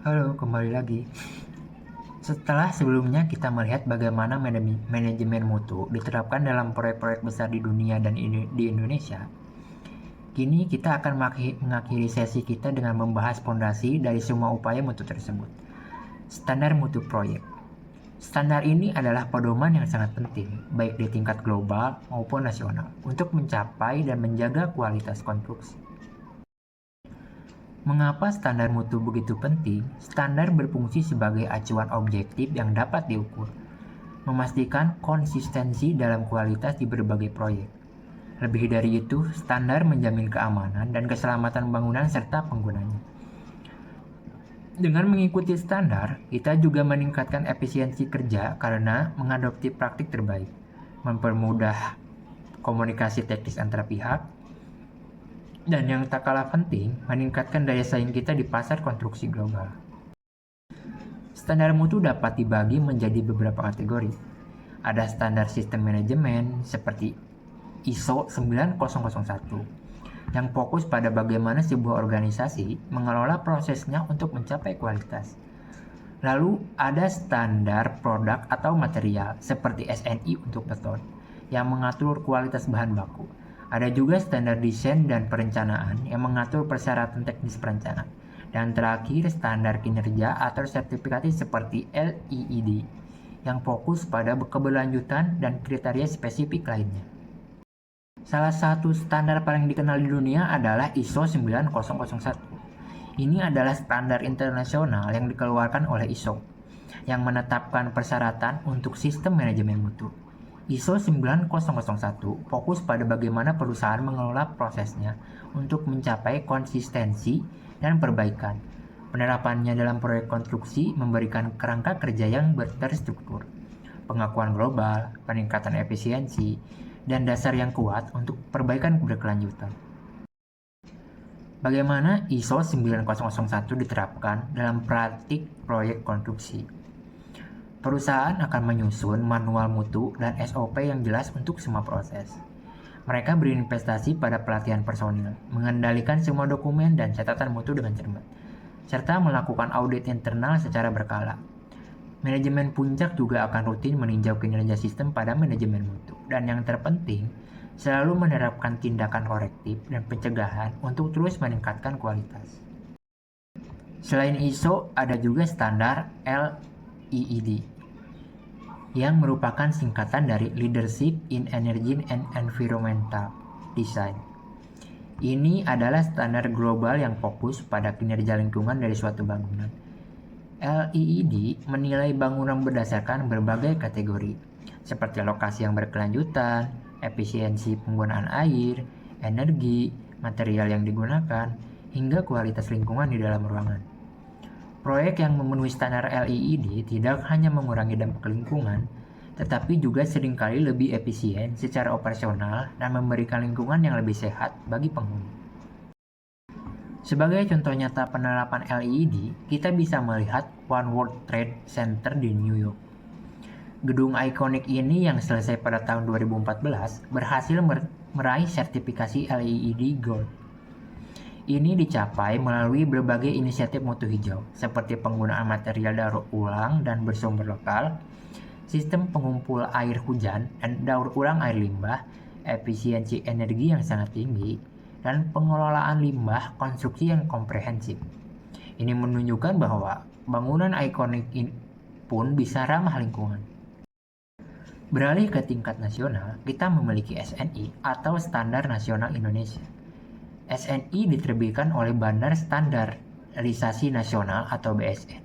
Halo, kembali lagi. Setelah sebelumnya kita melihat bagaimana manajemen mutu diterapkan dalam proyek-proyek besar di dunia dan di Indonesia, kini kita akan mengakhiri sesi kita dengan membahas fondasi dari semua upaya mutu tersebut. Standar mutu proyek. Standar ini adalah pedoman yang sangat penting, baik di tingkat global maupun nasional, untuk mencapai dan menjaga kualitas konstruksi. Mengapa standar mutu begitu penting? Standar berfungsi sebagai acuan objektif yang dapat diukur, memastikan konsistensi dalam kualitas di berbagai proyek. Lebih dari itu, standar menjamin keamanan dan keselamatan bangunan serta penggunanya. Dengan mengikuti standar, kita juga meningkatkan efisiensi kerja karena mengadopsi praktik terbaik, mempermudah komunikasi teknis antara pihak, dan yang tak kalah penting, meningkatkan daya saing kita di pasar konstruksi global. Standar mutu dapat dibagi menjadi beberapa kategori. Ada standar sistem manajemen seperti ISO 9001 yang fokus pada bagaimana sebuah organisasi mengelola prosesnya untuk mencapai kualitas. Lalu ada standar produk atau material seperti SNI untuk beton yang mengatur kualitas bahan baku. Ada juga standar desain dan perencanaan yang mengatur persyaratan teknis perencanaan. Dan terakhir standar kinerja atau sertifikasi seperti LEED yang fokus pada keberlanjutan dan kriteria spesifik lainnya. Salah satu standar paling dikenal di dunia adalah ISO 9001. Ini adalah standar internasional yang dikeluarkan oleh ISO, yang menetapkan persyaratan untuk sistem manajemen mutu. ISO 9001 fokus pada bagaimana perusahaan mengelola prosesnya untuk mencapai konsistensi dan perbaikan. Penerapannya dalam proyek konstruksi memberikan kerangka kerja yang terstruktur, pengakuan global, peningkatan efisiensi, dan dasar yang kuat untuk perbaikan berkelanjutan. Bagaimana ISO 9001 diterapkan dalam praktik proyek konstruksi? Perusahaan akan menyusun manual mutu dan SOP yang jelas untuk semua proses. Mereka berinvestasi pada pelatihan personil, mengendalikan semua dokumen dan catatan mutu dengan cermat, serta melakukan audit internal secara berkala. Manajemen puncak juga akan rutin meninjau kinerja sistem pada manajemen mutu. Dan yang terpenting, selalu menerapkan tindakan korektif dan pencegahan untuk terus meningkatkan kualitas. Selain ISO, ada juga standar LEED yang merupakan singkatan dari Leadership in Energy and Environmental Design. Ini adalah standar global yang fokus pada kinerja lingkungan dari suatu bangunan. LEED menilai bangunan berdasarkan berbagai kategori, seperti lokasi yang berkelanjutan, efisiensi penggunaan air, energi, material yang digunakan, hingga kualitas lingkungan di dalam ruangan. Proyek yang memenuhi standar LEED tidak hanya mengurangi dampak lingkungan, tetapi juga seringkali lebih efisien secara operasional dan memberikan lingkungan yang lebih sehat bagi penghuni. Sebagai contoh nyata penerapan LEED, kita bisa melihat One World Trade Center di New York. Gedung ikonik ini yang selesai pada tahun 2014 berhasil meraih sertifikasi LEED Gold. Ini dicapai melalui berbagai inisiatif mutu hijau, seperti penggunaan material daur ulang dan bersumber lokal, sistem pengumpul air hujan dan daur ulang air limbah, efisiensi energi yang sangat tinggi, dan pengelolaan limbah konstruksi yang komprehensif. Ini menunjukkan bahwa bangunan ikonik ini pun bisa ramah lingkungan. Beralih ke tingkat nasional, kita memiliki SNI atau Standar Nasional Indonesia. SNI diterbitkan oleh Badan Standarisasi Nasional atau BSN,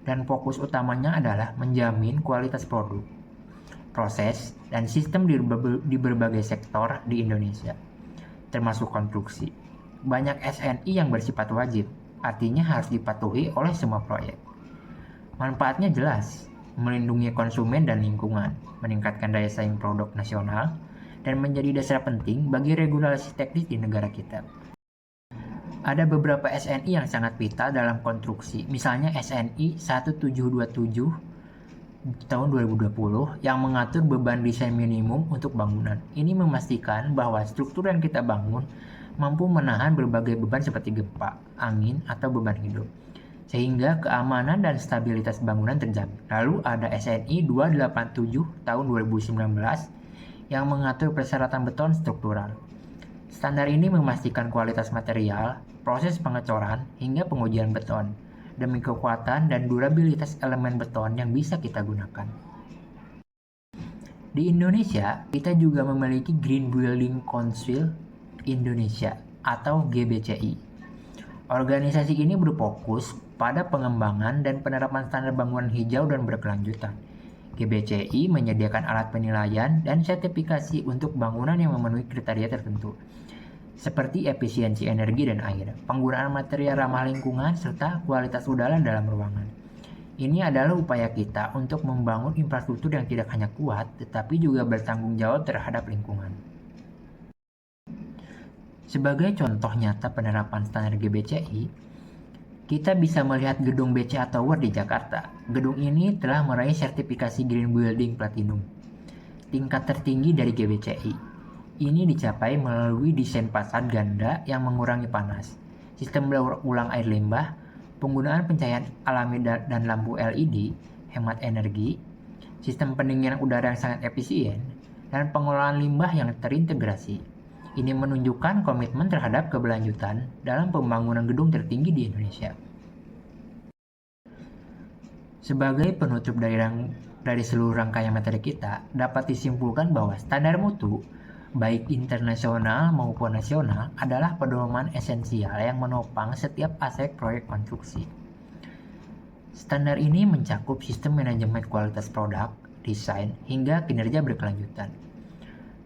dan fokus utamanya adalah menjamin kualitas produk, proses, dan sistem di berbagai sektor di Indonesia, termasuk konstruksi. Banyak SNI yang bersifat wajib, artinya harus dipatuhi oleh semua proyek. Manfaatnya jelas, melindungi konsumen dan lingkungan, meningkatkan daya saing produk nasional, dan menjadi dasar penting bagi regulasi teknis di negara kita. Ada beberapa SNI yang sangat vital dalam konstruksi, misalnya SNI 1727 tahun 2020 yang mengatur beban desain minimum untuk bangunan. Ini memastikan bahwa struktur yang kita bangun mampu menahan berbagai beban seperti gempa, angin, atau beban hidup, sehingga keamanan dan stabilitas bangunan terjamin. Lalu ada SNI 287 tahun 2019 yang mengatur persyaratan beton struktural. Standar ini memastikan kualitas material, proses pengecoran, hingga pengujian beton, demi kekuatan dan durabilitas elemen beton yang bisa kita gunakan. Di Indonesia, kita juga memiliki Green Building Council Indonesia atau GBCI. Organisasi ini berfokus pada pengembangan dan penerapan standar bangunan hijau dan berkelanjutan. GBCI menyediakan alat penilaian dan sertifikasi untuk bangunan yang memenuhi kriteria tertentu, seperti efisiensi energi dan air, penggunaan material ramah lingkungan, serta kualitas udara dalam ruangan. Ini adalah upaya kita untuk membangun infrastruktur yang tidak hanya kuat, tetapi juga bertanggung jawab terhadap lingkungan. Sebagai contoh nyata penerapan standar GBCI, kita bisa melihat gedung BCA Tower di Jakarta. Gedung ini telah meraih sertifikasi Green Building Platinum, tingkat tertinggi dari GBCI. Ini dicapai melalui desain fasad ganda yang mengurangi panas, sistem daur ulang air limbah, penggunaan pencahayaan alami dan lampu LED, hemat energi, sistem pendinginan udara yang sangat efisien, dan pengelolaan limbah yang terintegrasi. Ini menunjukkan komitmen terhadap keberlanjutan dalam pembangunan gedung tertinggi di Indonesia. Sebagai penutup dari seluruh rangkaian materi kita, dapat disimpulkan bahwa standar mutu, baik internasional maupun nasional, adalah pedoman esensial yang menopang setiap aspek proyek konstruksi. Standar ini mencakup sistem manajemen kualitas produk, desain, hingga kinerja berkelanjutan.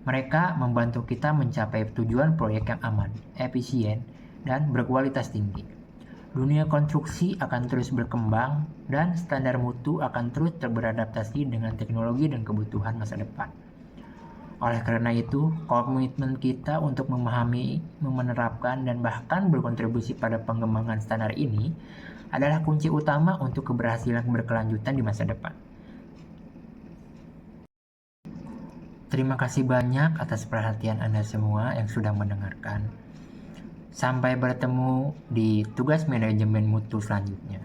Mereka membantu kita mencapai tujuan proyek yang aman, efisien, dan berkualitas tinggi. Dunia konstruksi akan terus berkembang, dan standar mutu akan terus beradaptasi dengan teknologi dan kebutuhan masa depan. Oleh karena itu, komitmen kita untuk memahami, menerapkan, dan bahkan berkontribusi pada pengembangan standar ini adalah kunci utama untuk keberhasilan berkelanjutan di masa depan. Terima kasih banyak atas perhatian Anda semua yang sudah mendengarkan. Sampai bertemu di tugas manajemen mutu selanjutnya.